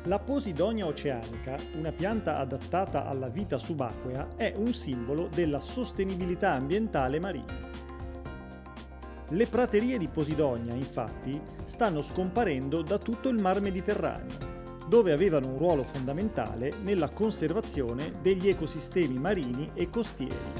La Posidonia oceanica, una pianta adattata alla vita subacquea, è un simbolo della sostenibilità ambientale marina. Le praterie di Posidonia, infatti, stanno scomparendo da tutto il Mar Mediterraneo, dove avevano un ruolo fondamentale nella conservazione degli ecosistemi marini e costieri.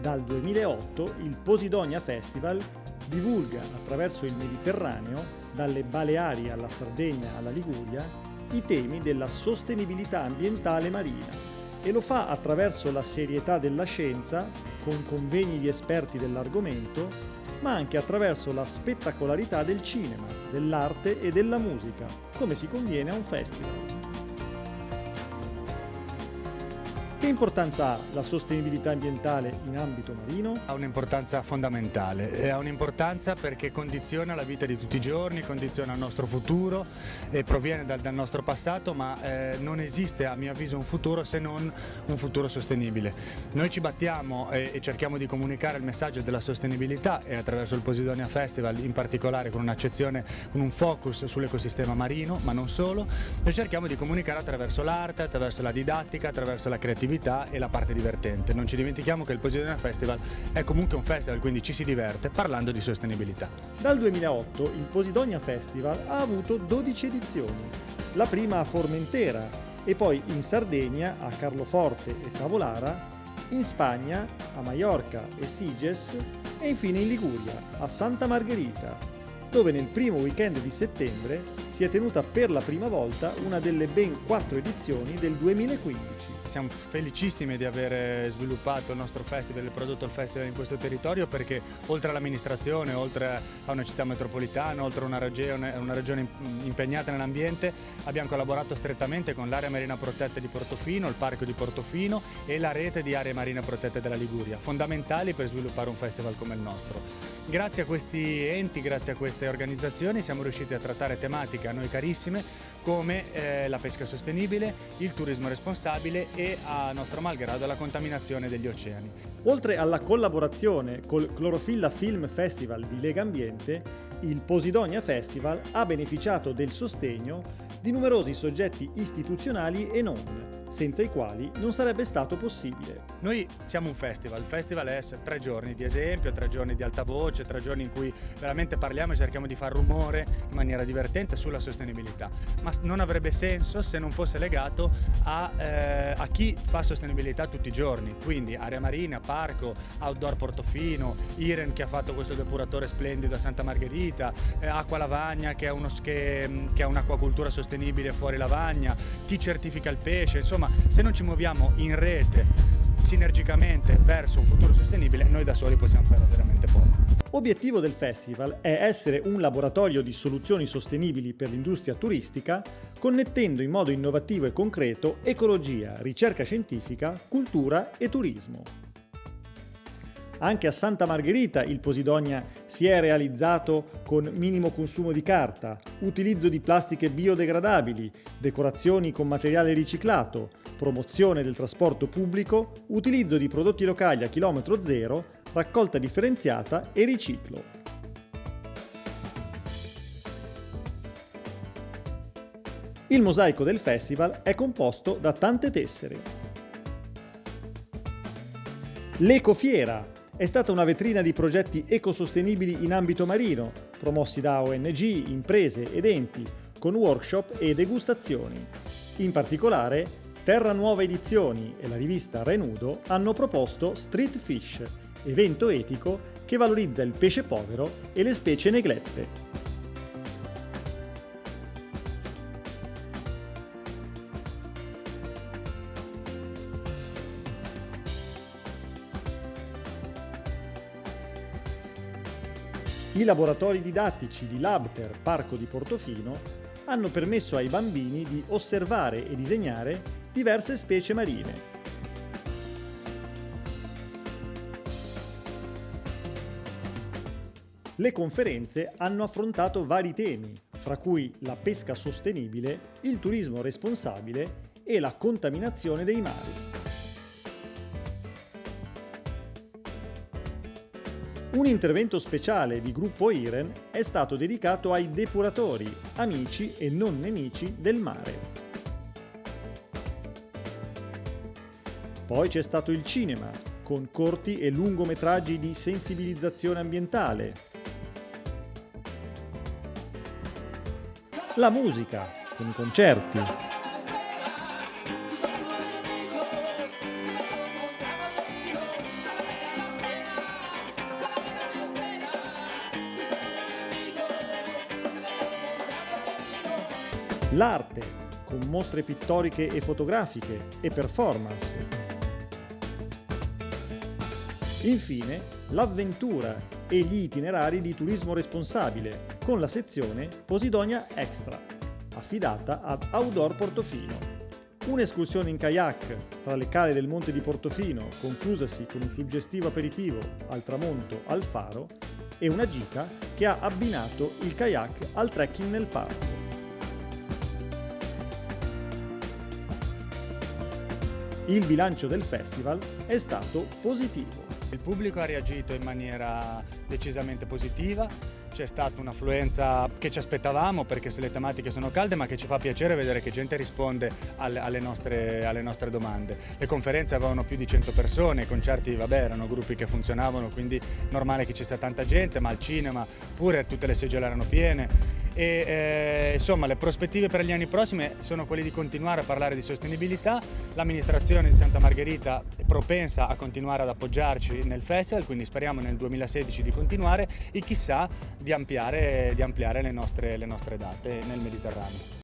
Dal 2008 il Posidonia Festival divulga attraverso il Mediterraneo, dalle Baleari alla Sardegna alla Liguria, i temi della sostenibilità ambientale marina e lo fa attraverso la serietà della scienza, con convegni di esperti dell'argomento, ma anche attraverso la spettacolarità del cinema, dell'arte e della musica, come si conviene a un festival. Che importanza ha la sostenibilità ambientale in ambito marino? Ha un'importanza fondamentale, e ha un'importanza perché condiziona la vita di tutti i giorni, condiziona il nostro futuro e proviene dal nostro passato, ma non esiste a mio avviso un futuro se non un futuro sostenibile. Noi ci battiamo e cerchiamo di comunicare il messaggio della sostenibilità e attraverso il Posidonia Festival in particolare con un'accezione, con un focus sull'ecosistema marino, ma non solo, noi cerchiamo di comunicare attraverso l'arte, attraverso la didattica, attraverso la creatività e la parte divertente. Non ci dimentichiamo che il Posidonia Festival è comunque un festival, quindi ci si diverte parlando di sostenibilità. Dal 2008 il Posidonia Festival ha avuto 12 edizioni, la prima a Formentera e poi in Sardegna a Carloforte e Tavolara, in Spagna a Maiorca e Siges e infine in Liguria a Santa Margherita, dove nel primo weekend di settembre si è tenuta per la prima volta una delle ben 4 edizioni del 2015. Siamo felicissimi di aver sviluppato il nostro festival e prodotto il festival in questo territorio perché oltre all'amministrazione, oltre a una città metropolitana, oltre a una regione impegnata nell'ambiente, abbiamo collaborato strettamente con l'area marina protetta di Portofino, il parco di Portofino e la rete di aree marine protette della Liguria, fondamentali per sviluppare un festival come il nostro. Grazie a questi enti, grazie a queste organizzazioni siamo riusciti a trattare tematiche a noi carissime come la pesca sostenibile, il turismo responsabile e a nostro malgrado la contaminazione degli oceani. Oltre alla collaborazione col Clorofilla Film Festival di Lega Ambiente, il Posidonia Festival ha beneficiato del sostegno di numerosi soggetti istituzionali e non, senza i quali non sarebbe stato possibile. Noi siamo un festival, il festival è 3 giorni di esempio, 3 giorni di alta voce, 3 giorni in cui veramente parliamo e cerchiamo di far rumore in maniera divertente sulla sostenibilità, ma non avrebbe senso se non fosse legato a chi fa sostenibilità tutti i giorni, quindi area marina, parco, outdoor Portofino, Iren che ha fatto questo depuratore splendido a Santa Margherita, Acqua Lavagna che ha un'acquacultura sostenibile fuori Lavagna, chi certifica il pesce, insomma se non ci muoviamo in rete sinergicamente verso un futuro sostenibile, noi da soli possiamo fare veramente poco. Obiettivo del festival è essere un laboratorio di soluzioni sostenibili per l'industria turistica, connettendo in modo innovativo e concreto ecologia, ricerca scientifica, cultura e turismo. Anche a Santa Margherita il Posidonia si è realizzato con minimo consumo di carta, utilizzo di plastiche biodegradabili, decorazioni con materiale riciclato, promozione del trasporto pubblico, utilizzo di prodotti locali a chilometro zero, raccolta differenziata e riciclo. Il mosaico del festival è composto da tante tessere. L'Ecofiera è stata una vetrina di progetti ecosostenibili in ambito marino, promossi da ONG, imprese ed enti, con workshop e degustazioni. In particolare, Terra Nuova Edizioni e la rivista Renudo hanno proposto Street Fish, evento etico che valorizza il pesce povero e le specie neglette. I laboratori didattici di Labter Parco di Portofino hanno permesso ai bambini di osservare e disegnare diverse specie marine. Le conferenze hanno affrontato vari temi, fra cui la pesca sostenibile, il turismo responsabile e la contaminazione dei mari. Un intervento speciale di Gruppo Iren è stato dedicato ai depuratori, amici e non nemici del mare. Poi c'è stato il cinema, con corti e lungometraggi di sensibilizzazione ambientale. La musica, con i concerti. L'arte, con mostre pittoriche e fotografiche e performance. Infine, l'avventura e gli itinerari di turismo responsabile, con la sezione Posidonia Extra, affidata ad Outdoor Portofino. Un'escursione in kayak tra le cale del monte di Portofino, conclusasi con un suggestivo aperitivo al tramonto al faro, e una gita che ha abbinato il kayak al trekking nel parco. Il bilancio del festival è stato positivo. Il pubblico ha reagito in maniera decisamente positiva, c'è stata un'affluenza che ci aspettavamo perché se le tematiche sono calde, ma che ci fa piacere vedere che gente risponde alle nostre domande. Le conferenze avevano più di 100 persone, i concerti erano gruppi che funzionavano, quindi normale che ci sia tanta gente, ma al cinema pure tutte le seggiole erano piene. Insomma, le prospettive per gli anni prossimi sono quelle di continuare a parlare di sostenibilità. L'amministrazione di Santa Margherita è propensa a continuare ad appoggiarci nel festival, quindi speriamo nel 2016 di continuare e chissà di ampliare le nostre date nel Mediterraneo.